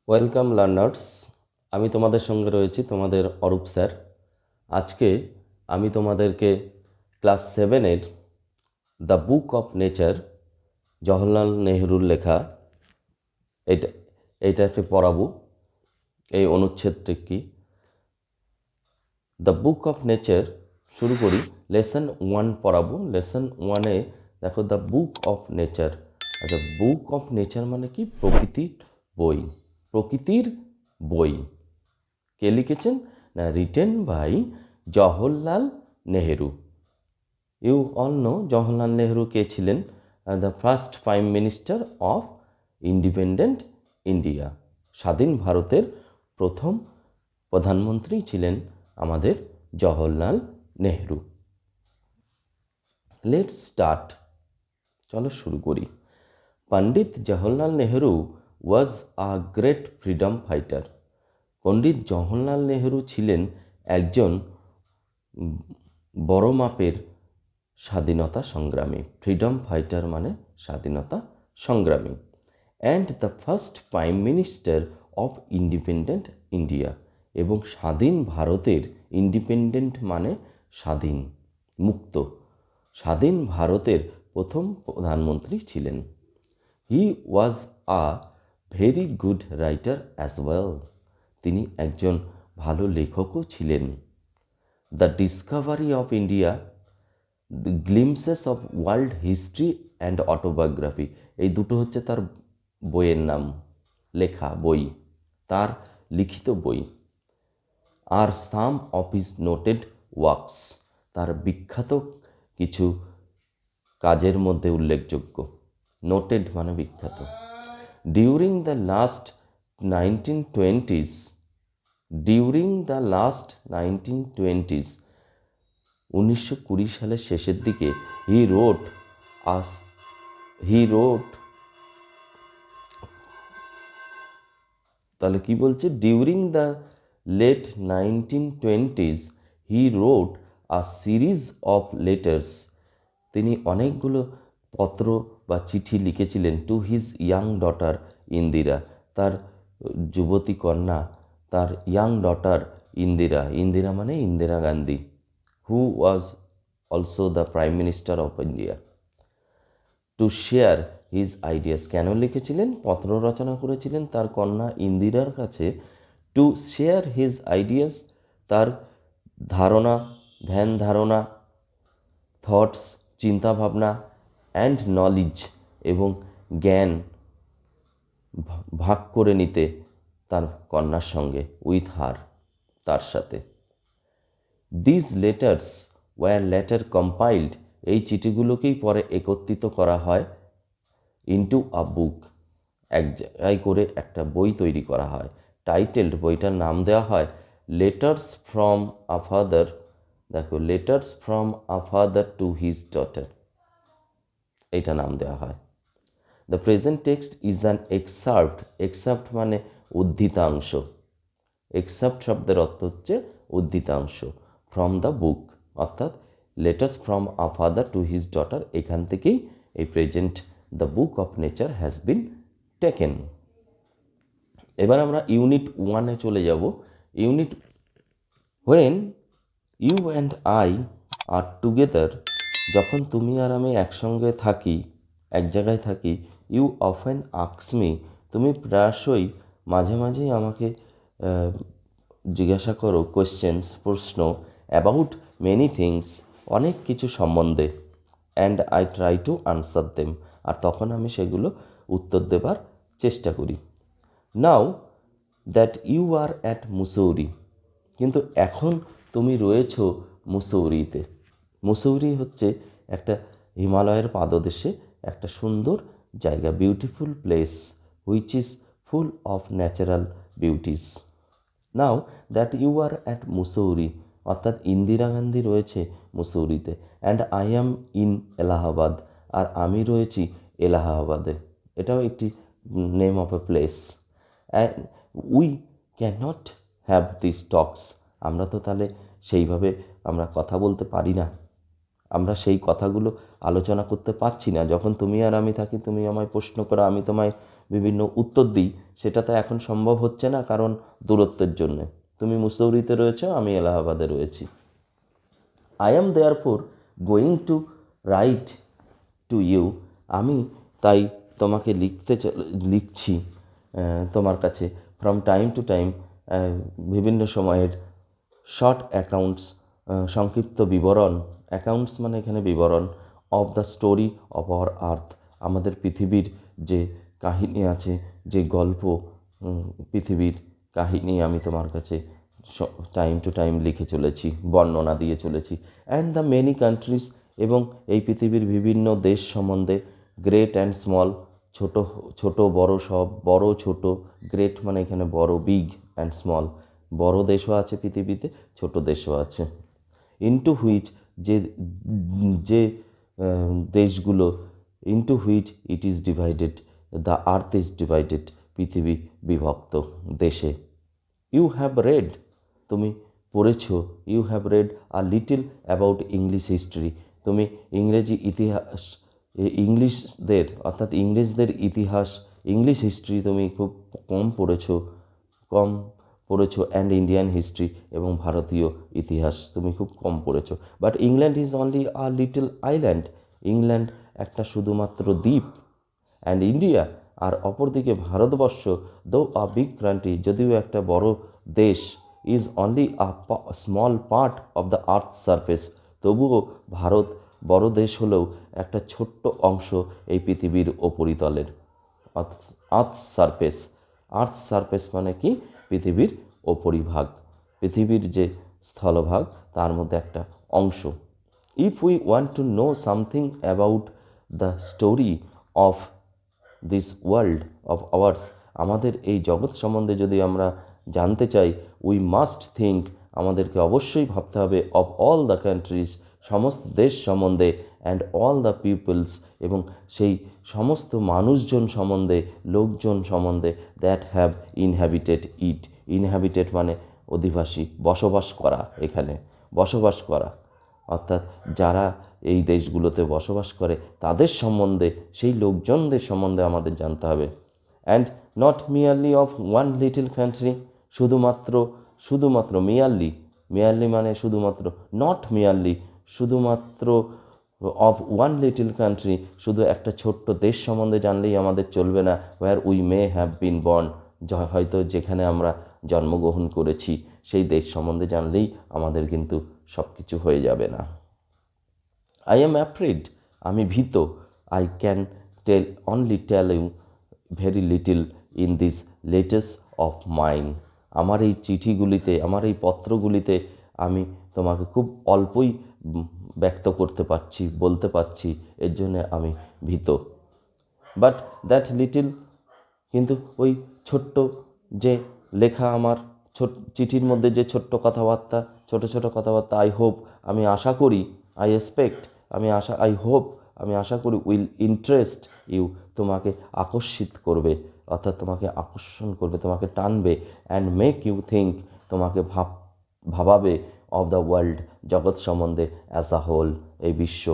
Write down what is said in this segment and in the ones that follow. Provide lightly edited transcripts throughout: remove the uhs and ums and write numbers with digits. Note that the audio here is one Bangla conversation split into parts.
ওয়েলকাম লার্নার্স, আমি তোমাদের সঙ্গে রয়েছি তোমাদের অরূপ স্যার। আজকে আমি তোমাদেরকে ক্লাস 7-এর the book of nature, Jawaharlal নেহরুর লেখা, এটা এইটাকে পড়াবো। এই অনুচ্ছেদটি কি? দ্য বুক অফ নেচার শুরু করি। লেসন 1 পড়াবো। লেসন 1-এ দেখো দ্য বুক অফ নেচার। আচ্ছা, বুক অফ নেচার মানে কি? প্রকৃতির বই। প্রকৃতির বই কে লিখেছেন? না, written by Jawaharlal Nehru. You all know Jawaharlal Nehru কে ছিলেন? The first prime minister of independent India. স্বাধীন ভারতের প্রথম প্রধানমন্ত্রী ছিলেন আমাদের জওহরলাল নেহেরু। লেটস স্টার্ট, চলো শুরু করি। পণ্ডিত জওহরলাল নেহেরু ওয়াজ a great freedom fighter. Pandit Jawaharlal Nehru ছিলেন একজন বড় মাপের স্বাধীনতা সংগ্রামী। ফ্রিডম ফাইটার মানে স্বাধীনতা সংগ্রামী। And the first prime minister of independent India, এবং স্বাধীন ভারতের, ইন্ডিপেন্ডেন্ট মানে স্বাধীন, মুক্ত, স্বাধীন ভারতের প্রথম প্রধানমন্ত্রী ছিলেন। He was a very good writer as well. তিনি একজন ভালো লেখকও ছিলেন। The discovery of India, the glimpses of world history and autobiography, এই দুটো হচ্ছে তার বইয়ের নাম, লেখা বই, তার লিখিত বই। আর সাম অফ হিজ নোটেড ওয়ার্কস, তার বিখ্যাত কিছু কাজের মধ্যে উল্লেখযোগ্য। নোটেড মানে বিখ্যাত। During the last 1920s, during the last 1920s, 1920 সালের শেষের দিকে হি রোট, তাহলে কি বলছে? During the late 1920s he wrote a series of letters, তিনি অনেকগুলো পত্র বা চিঠি লিখেছিলেন to his young daughter Indira, তার যুবতী কন্যা, তার ইয়াং ডটার ইন্দিরা। ইন্দিরা মানে Indira Gandhi, who was also the prime minister of India. To share his ideas, কেন লিখেছিলেন? পত্র রচনা করেছিলেন তার কন্যা ইন্দিরার কাছে। টু শেয়ার হিজ আইডিয়াস, তার ধারণা, ধ্যান ধারণা, থটস, চিন্তাভাবনা, অ্যান্ড নলেজ, এবং জ্ঞান ভাগ করে নিতে তার কন্যার সঙ্গে, উইথ হার, তার সাথে। This letters were later compiled, এই চিঠিগুলোকেই পরে একত্রিত করা হয় ইন্টু আ বুক, এক জায়গায় করে একটা বই তৈরি করা হয়। টাইটেলড, বইটার নাম দেওয়া হয় লেটার্স ফ্রম আ ফাদার। দেখো, letters from a father to his daughter, এইটা নাম দেওয়া হয়। The present text is an excerpt, excerpt মানে উদ্ধৃতাংশ, এক্সার্ভড শব্দের অর্থ হচ্ছে উদ্ধৃতাংশ, ফ্রম দ্য বুক, অর্থাৎ letters from a father to his daughter, এখান থেকেই এই present the book of nature has been taken. এবার আমরা ইউনিট 1-এ চলে যাব। Unit, when you and I are together, যখন তুমি আর আমি একসঙ্গে থাকি, এক জায়গায় থাকি, ইউ অফেন আস্ক মি, তুমি প্রায়শই, মাঝে মাঝেই আমাকে জিজ্ঞাসা করো, কোয়েশ্চেন্স, প্রশ্ন, অ্যাবাউট মেনি থিংস, অনেক কিছু সম্বন্ধে, and I try to answer them, আর তখন আমি সেগুলো উত্তর দেবার চেষ্টা করি। Now that you are at Mussoorie, কিন্তু এখন তুমি রয়েছ মুসৌরিতে। মুসৌরি হচ্ছে একটা হিমালয়ের পাদদেশে একটা সুন্দর জায়গা, beautiful place which is full of natural beauties. Now that you are at Mussoorie, অর্থাৎ ইন্দিরা গান্ধী রয়েছে মুসৌরিতে, and I am in Allahabad, আর আমি রয়েছি এলাহাবাদে। এটাও একটি name of a place. And we can not have this talks, আমরা তো তাহলে সেইভাবে আমরা কথা বলতে পারি না, আমরা সেই কথাগুলো আলোচনা করতে পারছি না। যখন তুমি আর আমি থাকি, তুমি আমায় প্রশ্ন করো, আমি তোমায় বিভিন্ন উত্তর দিই, সেটা তো এখন সম্ভব হচ্ছে না, কারণ দূরত্বের জন্যে। তুমি মুসৌরিতে রয়েছো, আমি এলাহাবাদে রয়েছি। I am therefore going to write to you, আমি তাই তোমাকে লিখছি তোমার কাছে ফ্রম টাইম টু টাইম, বিভিন্ন সময়ের শর্ট অ্যাকাউন্টস, সংক্ষিপ্ত বিবরণ, অ্যাকাউন্টস মানে এখানে বিবরণ, of the story of our earth, আমাদের পৃথিবীর যে কাহিনী আছে, যে গল্প, পৃথিবীর কাহিনী আমি তোমার কাছে টাইম টু টাইম লিখে চলেছি, বর্ণনা দিয়ে চলেছি। অ্যান্ড দ্য মেনি কান্ট্রিজ, এবং এই পৃথিবীর বিভিন্ন দেশ সম্বন্ধে, গ্রেট অ্যান্ড স্মল, ছোট ছোট বড়, সব বড় ছোট, গ্রেট মানে এখানে বড়, বিগ অ্যান্ড স্মল, বড় দেশও আছে পৃথিবীতে, ছোট দেশও আছে। ইনটু হুইচ, যে যে দেশগুলো, into which it is divided, the earth is divided, পৃথিবী বিভক্ত দেশে। ইউ হ্যাভ রেড, তুমি পড়েছ, you have read a little about English history, তুমি ইংরেজি ইতিহাস, ইংলিশদের অর্থাৎ ইংরেজদের ইতিহাস, ইংলিশ হিস্ট্রি তুমি খুব কম পড়েছো, অ্যান্ড ইন্ডিয়ান হিস্ট্রি, এবং ভারতীয় ইতিহাস তুমি খুব কম পড়েছো। But England is only a little island, England একটা শুধুমাত্র দ্বীপ। অ্যান্ড ইন্ডিয়া, আর অপরদিকে ভারতবর্ষ, দো আ বিগ কান্ট্রি, যদিও একটা বড় দেশ, is only a small part of the earth surface, তবুও ভারত বড় দেশ হলেও একটা ছোট্ট অংশ এই পৃথিবীর ওপরিতলের। আর্থ সারফেস, আর্থ সারফেস মানে কি? পৃথিবীর ওপরিভাগ, পৃথিবীর যে স্থলভাগ তার মধ্যে একটা অংশ। If we want to know something about the story of this world of hours, আমাদের এই জগৎ সম্বন্ধে যদি আমরা জানতে চাই, উই মাস্ট থিঙ্ক, আমাদেরকে অবশ্যই ভাবতে হবে, অফ অল দ্য কান্ট্রিজ, সমস্ত দেশ সম্বন্ধে, অ্যান্ড অল দ্য পিপলস, এবং সেই সমস্ত মানুষজন সম্বন্ধে, লোকজন সম্বন্ধে, that have inhabited it, inhabited মানে অধিবাসী, বসবাস করা, এখানে বসবাস করা, অর্থাৎ যারা এই দেশগুলোতে বসবাস করে তাদের সম্বন্ধে, সেই লোকজনদের সম্বন্ধে আমাদের জানতে হবে। And not merely of one little country, শুধুমাত্র মিয়ারলি মানে শুধুমাত্র, নট মিয়ারলি শুধুমাত্র, অফ ওয়ান লিটল কান্ট্রি, শুধু একটা ছোট্ট দেশ সম্বন্ধে জানলেই আমাদের চলবে না, where we may have been born, হয়তো যেখানে আমরা জন্মগ্রহণ করেছি সেই দেশ সম্বন্ধে জানলেই আমাদের কিন্তু সব কিছু হয়ে যাবে না। আই এম অ্যাফ্রেড, আমি ভীত, I can only tell you very little in this letters of mine, আমার এই চিঠিগুলিতে, আমার এই পত্রগুলিতে আমি তোমাকে খুব অল্পই ব্যক্ত করতে পারছি, বলতে পারছি, এর জন্যে আমি ভীত। বাট দ্যাট লিটল, কিন্তু ওই ছোট্ট যে লেখা আমার চিঠির মধ্যে যে ছোট্ট কথাবার্তা, ছোট কথাবার্তা, আই হোপ, আমি আশা করি, আই এক্সপেক্ট, আমি আশা করি, উইল ইন্টারেস্ট ইউ, তোমাকে আকর্ষিত করবে, অর্থাৎ তোমাকে আকর্ষণ করবে, তোমাকে টানবে, অ্যান্ড মেক ইউ থিঙ্ক, তোমাকে ভাবাবে, অফ দ্য ওয়ার্ল্ড, জগৎ সম্বন্ধে, অ্যাজ আ হোল, এই বিশ্ব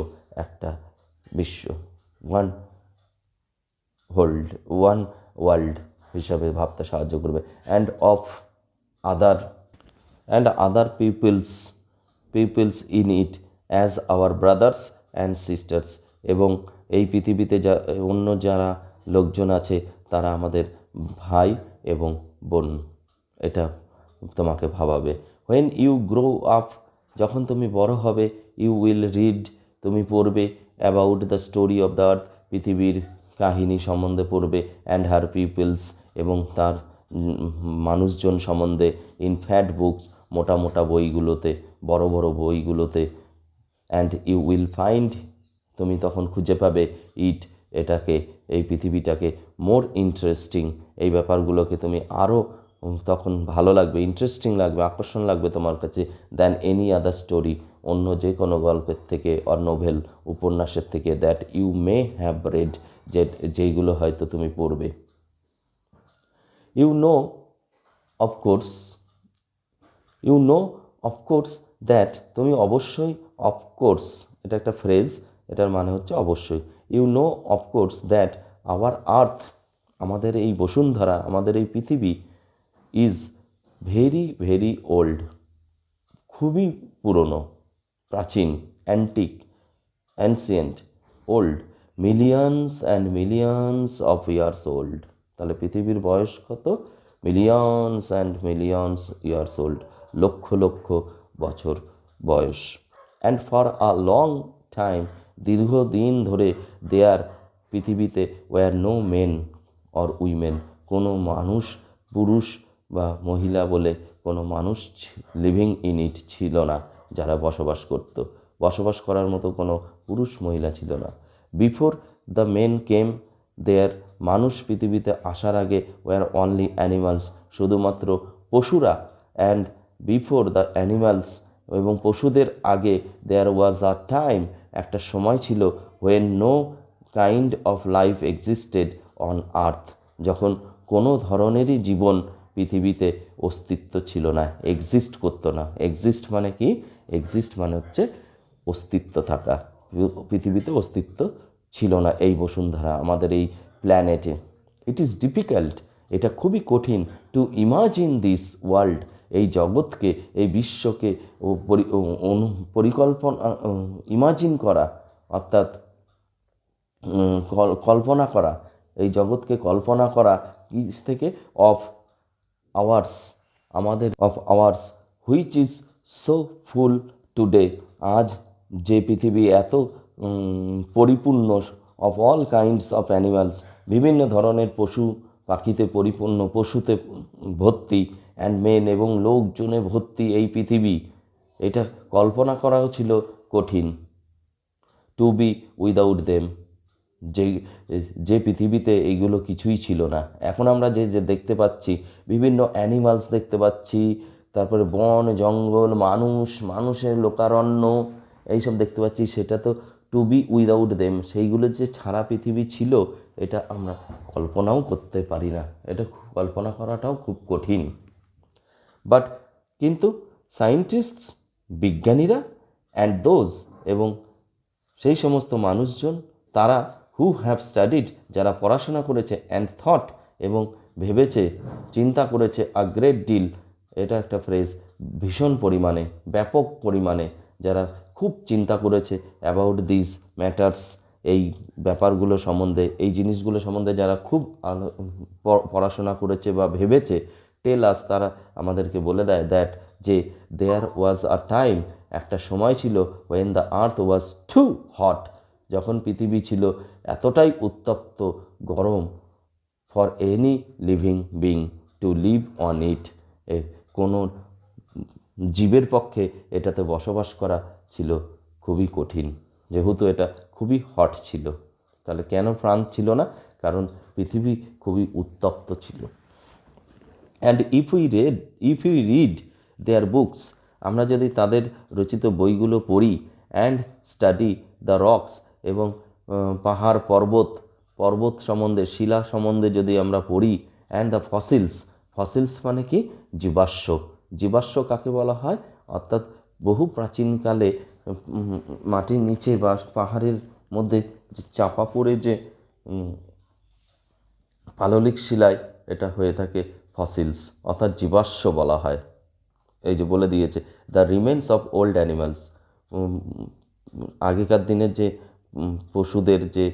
একটা বিশ্ব, ওয়ান ওয়ার্ল্ড হিসাবে ভাবতে সাহায্য করবে। And other peoples in it as our brothers and sisters, এবং এই পৃথিবীতে অন্য যারা লোকজন আছে তারা আমাদের ভাই এবং বোন, এটা তোমাকে ভাবাবে। হোয়েন ইউ গ্রো আপ, যখন তুমি বড় হবে, ইউ উইল রিড, তুমি পড়বে, about the story of the earth, পৃথিবীর কাহিনী সম্বন্ধে পড়বে, অ্যান্ড হার পিপলস, এবং তার মানুষজন সম্বন্ধে, ইন ফ্যাট বুকস, মোটা বইগুলোতে, বড় বইগুলোতে, অ্যান্ড ইউ উইল ফাইন্ড, তুমি তখন খুঁজে পাবে, এটাকে, এই পৃথিবীটাকে, মোর ইন্টারেস্টিং, এই ব্যাপারগুলোকে তুমি আরও তখন ভালো লাগবে, ইন্টারেস্টিং লাগবে, আকর্ষণ লাগবে তোমার কাছে, দ্যান এনি আদার স্টোরি, অন্য যে কোনো গল্পের থেকে, অর নোভেল, উপন্যাসের থেকে, that you may have read, যেইগুলো হয়তো তুমি পড়বে। ইউ নো অফকোর্স দ্যাট, তুমি অবশ্যই, অফকোর্স এটা একটা ফ্রেজ, এটার মানে হচ্ছে অবশ্যই। You know of course that our earth আমাদের এই বসুন্ধরা, আমাদের এই পৃথিবী ইজ ভেরি ভেরি ওল্ড, খুবই পুরনো, প্রাচীন, antique, ancient, old, millions and millions of years old. তাহলে পৃথিবীর বয়স কত? Millions and millions years old, লক্ষ লক্ষ বছর বয়স। And for a long time, দীর্ঘদিন ধরে দেয়ার, পৃথিবীতে were no men or women, কোনো মানুষ, পুরুষ বা মহিলা বলে কোনো মানুষ লিভিং ইন ইট ছিল না, যারা বসবাস করার মতো কোনো পুরুষ মহিলা ছিল না। বিফোর দ্য মেন কেম দেয়ার, মানুষ পৃথিবীতে আসার আগে ওয়ার অনলি অ্যানিমালস, শুধুমাত্র পশুরা। অ্যান্ড বিফোর দ্য অ্যানিমালস, এবং পশুদের আগে দেয়ার ওয়াজ আ টাইম, একটা সময় ছিল, when no kind of life existed on earth, যখন কোনো ধরনেরই জীবন পৃথিবীতে অস্তিত্ব ছিল না, এক্সিস্ট করতো না। এক্সিস্ট মানে কি? এক্সিস্ট মানে হচ্ছে অস্তিত্ব থাকা। পৃথিবীতে অস্তিত্ব ছিল না এই বসুন্ধরা, আমাদের এই প্ল্যানেটে। ইট ইজ ডিফিকাল্ট, এটা খুবই কঠিন, টু ইমাজিন দিস ওয়ার্ল্ড, এই জগৎকে, এই বিশ্বকে পরিকল্পনা, ইমাজিন করা, অর্থাৎ কল্পনা করা, এই জগৎকে কল্পনা করা কি থেকে? অফ আওয়ার্স, আমাদের, of hours, which is so full today, আজ যে পৃথিবী এত পরিপূর্ণ, of all kinds of animals, বিভিন্ন ধরনের পশু পাখিতে পরিপূর্ণ, পশুতে ভর্তি, অ্যান্ড মেন, এবং লোকজনে ভর্তি এই পৃথিবী, এটা কল্পনা করাও ছিল কঠিন। টু বি উইদাউট দেম, যে পৃথিবীতে এইগুলো কিছুই ছিল না। এখন আমরা যে যে দেখতে পাচ্ছি, বিভিন্ন অ্যানিমালস দেখতে পাচ্ছি, তারপরে বন জঙ্গল, মানুষের লোকারণ্য, এইসব দেখতে পাচ্ছি, সেটা তো টু বি উইদাউট দেম, সেইগুলো যে ছাড়া পৃথিবী ছিল, এটা আমরা কল্পনাও করতে পারি না, এটা কল্পনা করাটাও খুব কঠিন। বাট কিন্তু সায়েন্টিস্টস, বিজ্ঞানীরা, অ্যান্ড দোজ, এবং সেই সমস্ত মানুষজন, তারা হু হ্যাভ স্টাডিড, যারা পড়াশোনা করেছে, অ্যান্ড থট, এবং ভেবেছে, চিন্তা করেছে, আ গ্রেট ডিল, এটা একটা ফ্রেজ, ভীষণ পরিমাণে, ব্যাপক পরিমাণে, যারা খুব চিন্তা করেছে, অ্যাবাউট দিস ম্যাটার্স, এই ব্যাপারগুলো সম্বন্ধে, এই জিনিসগুলো সম্বন্ধে যারা খুব পড়াশোনা করেছে বা ভেবেছে, টেল আস, তারা আমাদেরকে বলে দেয়, দ্যাট, যে দেয়ার ওয়াজ আ টাইম, একটা সময় ছিল, when the earth was too hot, যখন পৃথিবী ছিল এতটাই উত্তপ্ত, গরম, for any living being to live on it, কোনো জীবের পক্ষে এটাতে বসবাস করা ছিল খুবই কঠিন, যেহেতু এটা খুবই হট ছিল। তাহলে কেন প্রাণ ছিল না? কারণ পৃথিবী খুবই উত্তপ্ত ছিল। And if you read their books, আমরা যদি তাদের রচিত বইগুলো পড়ি, অ্যান্ড স্টাডি দ্য রকস, এবং পাহাড় পর্বত সম্বন্ধে, শিলা সম্বন্ধে যদি আমরা পড়ি, অ্যান্ড দ্য ফসিলস মানে কি? জীবাশ্ম কাকে বলা হয়? অর্থাৎ বহু প্রাচীনকালে মাটির নিচে বা পাহাড়ের মধ্যে যে চাপা পড়ে যে পাললিক শিলায় এটা হয়ে থাকে ফসিলস, অর্থাৎ জীবাশ্ম বলা হয়। এই যে বলে দিয়েছে, the remains of old animals, আগেকার দিনের যে পশুদের যে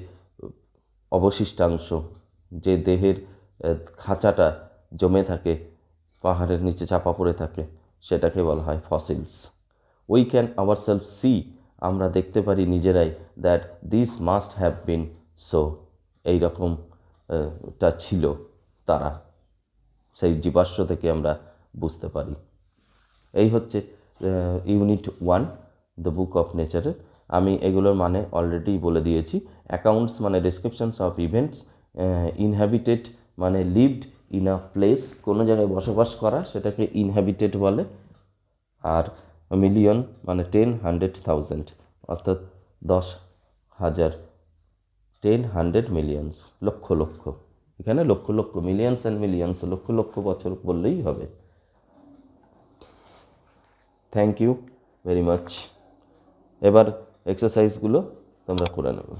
অবশিষ্টাংশ, যে দেহের খাঁচাটা জমে থাকে, পাহাড়ের নিচে চাপা পড়ে থাকে, সেটাকে বলা হয় fossils. We can ourself see, আমরা দেখতে পারি নিজেরাই, that this must have been so, এইরকমটা ছিল তারা, সেই জীবাশ্ম থেকে আমরা বুঝতে পারি। এই হচ্ছে ইউনিট 1 দ্য বুক অফ নেচারের। আমি এগুলোর মানে অলরেডি বলে দিয়েছি। অ্যাকাউন্টস মানে ডেসক্রিপশনস অফ ইভেন্টস, ইনহ্যাবিটেড মানে লিভড ইন আ প্লেস, কোনো জায়গায় বসবাস করা, সেটাকে ইনহ্যাবিটেড বলে। আর মিলিয়ন মানে 10, 100,000, অর্থাৎ 10,000, 10, 100 মিলিয়নস, লক্ষ লক্ষ, এখানে lakh lakh, millions and millions, লক্ষ লক্ষ বছর বললেই হবে। Thank you very much. এবার এক্সারসাইজগুলো তোমরা করে নেবে।